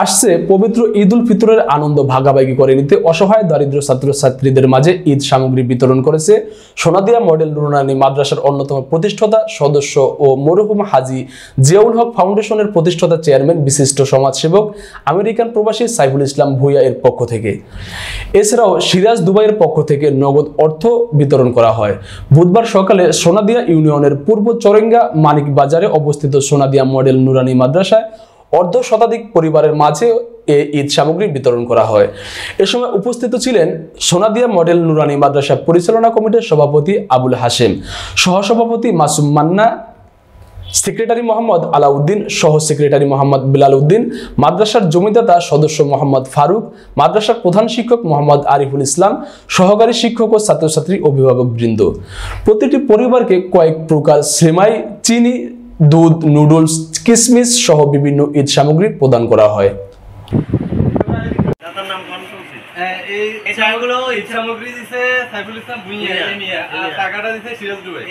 আসছে পবিত্র ঈদ উল ফিতরের আনন্দ ভাগাভাগি করে নিতে অসহায় দারিদ্র ছাত্রছাত্রীদের মাঝে ঈদ সামগ্রী বিতরণ করেছে সোনাদিয়া মডেল নুরানী মাদ্রাসার অন্যতম প্রতিষ্ঠাতা সদস্য ও মরহুম হাজী জিয়াউল হক ফাউন্ডেশনের প্রতিষ্ঠাতা চেয়ারম্যান বিশিষ্ট সমাজসেবক আমেরিকান প্রবাসী সাইফুল ইসলাম ভূঁইয়া এর পক্ষ থেকে। এছাড়াও সিরাজ দুবাইয়ের পক্ষ থেকে নগদ অর্থ বিতরণ করা হয়। বুধবার সকালে সোনাদিয়া ইউনিয়নের পূর্ব চরেঙ্গা মানিক বাজারে অবস্থিত সোনাদিয়া মডেল নুরানী মাদ্রাসায় অর্ধ শতাধিক পরিবারের মাঝে এই ঈদ সামগ্রী বিতরণ করা হয়। এ সময় উপস্থিত ছিলেন সোনাদিয়া মডেল নুরানী মাদ্রাসা পরিচালনা কমিটির সভাপতি আবুল হাশেম, সহসভাপতি মাসুম মান্না, সেক্রেটারি মোহাম্মদ আলাউদ্দিন, সহ সেক্রেটারি মোহাম্মদ বিলাল উদ্দিন, মাদ্রাসার জমিদাতা সদস্য মোহাম্মদ ফারুক, মাদ্রাসার প্রধান শিক্ষক মোহাম্মদ আরিফুল ইসলাম, সহকারী শিক্ষক ও ছাত্রছাত্রী অভিভাবক বৃন্দ। প্রতিটি পরিবারকে কয়েক প্রকার সেমাই, চিনি, দুধ, নুডলস, কিশমিশ সহ বিভিন্ন ঈদ সামগ্রী প্রদান করা হয়। এই সামগ্রীগুলো ঈদ সামগ্রী দিছে সাইফুল ইসলাম ভূঁইয়া, টাকাটা দিছে সিরাজ দুবাই।